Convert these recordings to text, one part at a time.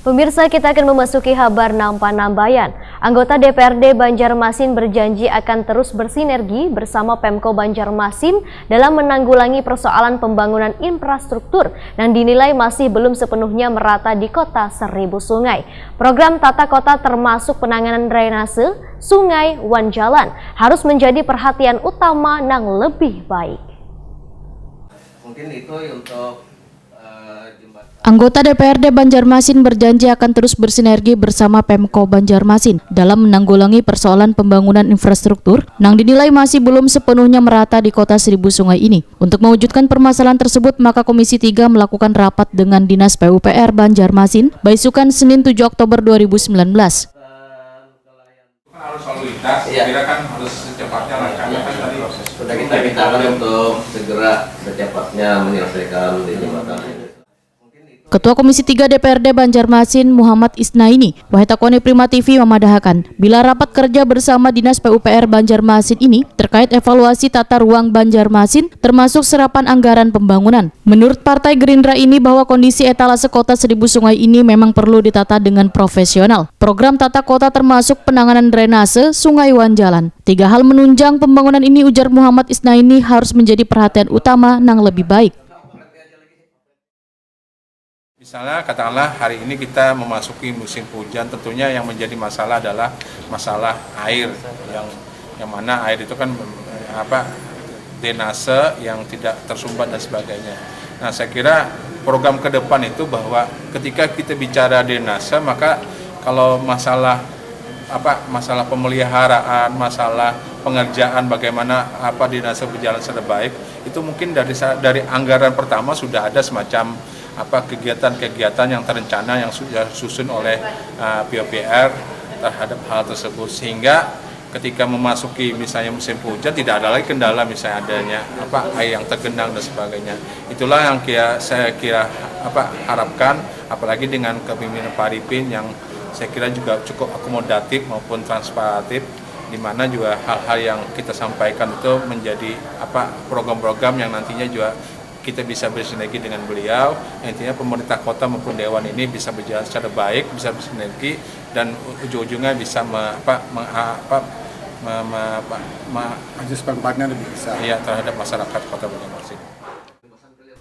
Pemirsa, kita akan memasuki kabar Nampan-Nambayan. Anggota DPRD Banjarmasin berjanji akan terus bersinergi bersama Pemko Banjarmasin dalam menanggulangi persoalan pembangunan infrastruktur yang dinilai masih belum sepenuhnya merata di kota Seribu Sungai. Program tata kota termasuk penanganan drainase, sungai, wan jalan harus menjadi perhatian utama yang lebih baik. Mungkin itu untuk Anggota DPRD Banjarmasin berjanji akan terus bersinergi bersama Pemko Banjarmasin dalam menanggulangi persoalan pembangunan infrastruktur yang dinilai masih belum sepenuhnya merata di kota Seribu Sungai ini. Untuk mewujudkan permasalahan tersebut, maka Komisi 3 melakukan rapat dengan Dinas PUPR Banjarmasin Baisukan Senin 7 Oktober 2019. Harus lalu lintas, kira kan harus secepatnya lah, karena kan tadi sudah kita mintakan untuk segera secepatnya menyelesaikan di jembatan ini. Ketua Komisi 3 DPRD Banjarmasin Muhammad Isnaini, Wahitakoni Prima TV memadahkan bila rapat kerja bersama Dinas PUPR Banjarmasin ini terkait evaluasi tata ruang Banjarmasin termasuk serapan anggaran pembangunan. Menurut Partai Gerindra ini bahwa kondisi etalase kota Seribu Sungai ini memang perlu ditata dengan profesional. Program tata kota termasuk penanganan drainase, sungai, wan jalan. 3 hal menunjang pembangunan ini, ujar Muhammad Isnaini, harus menjadi perhatian utama yang lebih baik. misalnya katakanlah hari ini kita memasuki musim hujan, tentunya yang menjadi masalah adalah masalah air, yang mana air itu kan drainase yang tidak tersumbat dan sebagainya. Nah, saya kira program ke depan itu bahwa ketika kita bicara drainase, maka kalau masalah pemeliharaan, masalah pengerjaan bagaimana drainase berjalan secara baik, itu mungkin dari anggaran pertama sudah ada semacam kegiatan-kegiatan yang terencana yang sudah disusun oleh PUPR terhadap hal tersebut, sehingga ketika memasuki misalnya musim hujan tidak ada lagi kendala misalnya adanya air yang tergenang dan sebagainya. Itulah yang saya kira harapkan, apalagi dengan kepemimpinan Pak Arifin yang saya kira juga cukup akomodatif maupun transparatif, di mana juga hal-hal yang kita sampaikan itu menjadi program-program yang nantinya juga kita bisa bersinergi dengan beliau. Intinya pemerintah kota maupun dewan ini bisa berjalan secara baik, bisa bersinergi, dan ujung-ujungnya bisa manfaatnya lebih besar terhadap masyarakat Kota Banjarmasin.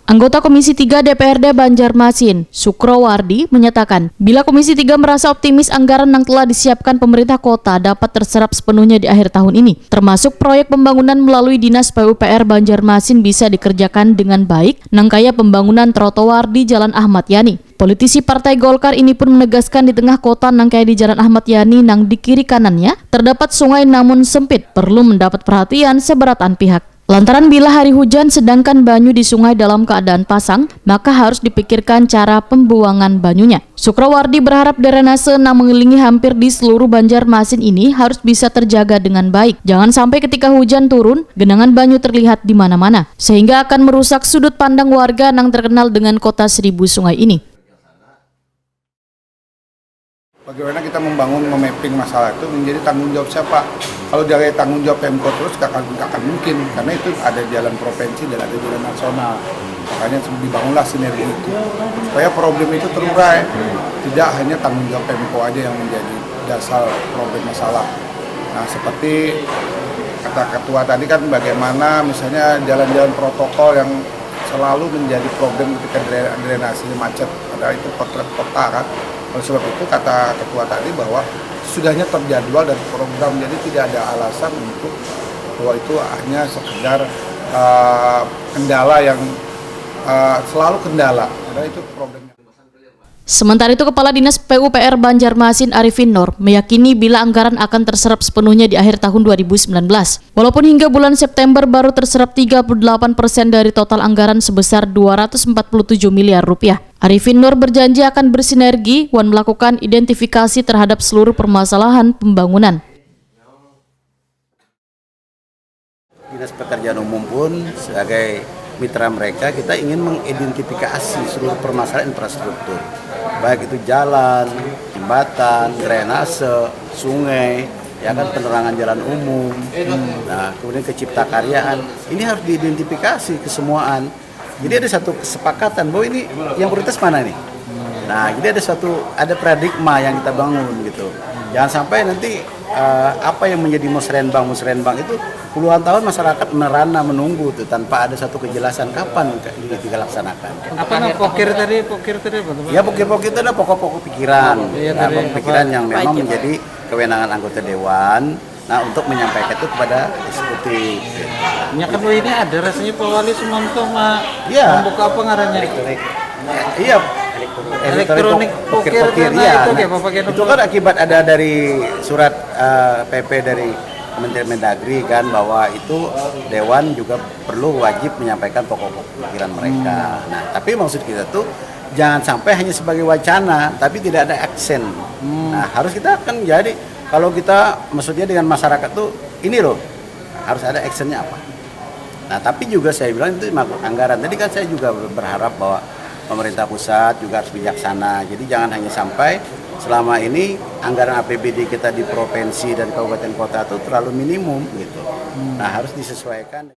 Anggota Komisi 3 DPRD Banjarmasin, Sukrowardi, menyatakan bila Komisi 3 merasa optimis anggaran yang telah disiapkan pemerintah kota dapat terserap sepenuhnya di akhir tahun ini, termasuk proyek pembangunan melalui Dinas PUPR Banjarmasin bisa dikerjakan dengan baik, nangkaya pembangunan trotoar di Jalan Ahmad Yani. Politisi Partai Golkar ini pun menegaskan di tengah kota nangkaya di Jalan Ahmad Yani nang di kiri kanannya terdapat sungai namun sempit, perlu mendapat perhatian seberatan pihak. Lantaran bila hari hujan sedangkan banyu di sungai dalam keadaan pasang, maka harus dipikirkan cara pembuangan banyunya. Sukrowardi berharap drainase yang mengelilingi hampir di seluruh Banjarmasin ini harus bisa terjaga dengan baik. Jangan sampai ketika hujan turun, genangan banyu terlihat di mana-mana, sehingga akan merusak sudut pandang warga yang terkenal dengan kota Seribu Sungai ini. Bagaimana kita memapping masalah itu menjadi tanggung jawab siapa? Kalau dari tanggung jawab Pemko terus gak akan mungkin, karena itu ada jalan provinsi dan ada jalan nasional. Makanya dibangunlah sinergi itu supaya problem itu terurai. Tidak hanya tanggung jawab Pemko aja yang menjadi dasar problem masalah. Nah, seperti kata ketua tadi kan, bagaimana misalnya jalan-jalan protokol yang selalu menjadi problem ketika drainase macet, padahal itu potret kota kan. Oleh sebab itu kata ketua tadi bahwa sudahnya terjadwal dan program, jadi tidak ada alasan untuk bahwa itu hanya sekedar kendala yang selalu kendala, karena itu problemnya. Sementara itu, Kepala Dinas PUPR Banjarmasin Arifin Nur meyakini bila anggaran akan terserap sepenuhnya di akhir tahun 2019. Walaupun hingga bulan September baru terserap 38% dari total anggaran sebesar 247 miliar rupiah. Arifin Nur berjanji akan bersinergi dan melakukan identifikasi terhadap seluruh permasalahan pembangunan. Dinas Pekerjaan Umum pun sebagai mitra mereka, kita ingin mengidentifikasi seluruh permasalahan infrastruktur, baik itu jalan, jembatan, drainase, sungai, penerangan jalan umum, nah kemudian keciptakaryaan, ini harus diidentifikasi kesemuaan. Jadi ada satu kesepakatan bahwa ini yang prioritas mana nih? Nah, jadi ada paradigma yang kita bangun gitu. Jangan sampai nanti apa yang menjadi musrenbang itu puluhan tahun masyarakat merana menunggu tuh tanpa ada satu kejelasan kapan dilaksanakan. Apa namanya pokir tadi apa teman? Ya pokir-pokir itu adalah pokok-pokok pikiran, Iya, pokok pikiran yang memang menjadi kewenangan anggota dewan. Nah, untuk menyampaikan itu kepada eksekutif. Ya kan ini ada rasanya Pak Wali Sumanto Iya. membuka apa ngarannya? Iya. Elektronik pokir iya. itu Nah, itu kan akibat ada dari surat PP dari Kementerian Mendagri kan bahwa itu dewan juga perlu wajib menyampaikan pokok-pokok pikiran mereka. Nah, tapi maksud kita tuh jangan sampai hanya sebagai wacana tapi tidak ada aksen. Nah, harus kita kan jadi kalau kita maksudnya dengan masyarakat tuh ini loh harus ada actionnya apa. Nah, tapi juga saya bilang itu anggaran. Tadi kan saya juga berharap bahwa pemerintah pusat juga harus bijaksana. Jadi jangan hanya sampai selama ini anggaran APBD kita di provinsi dan kabupaten kota itu terlalu minimum gitu. Nah, harus disesuaikan.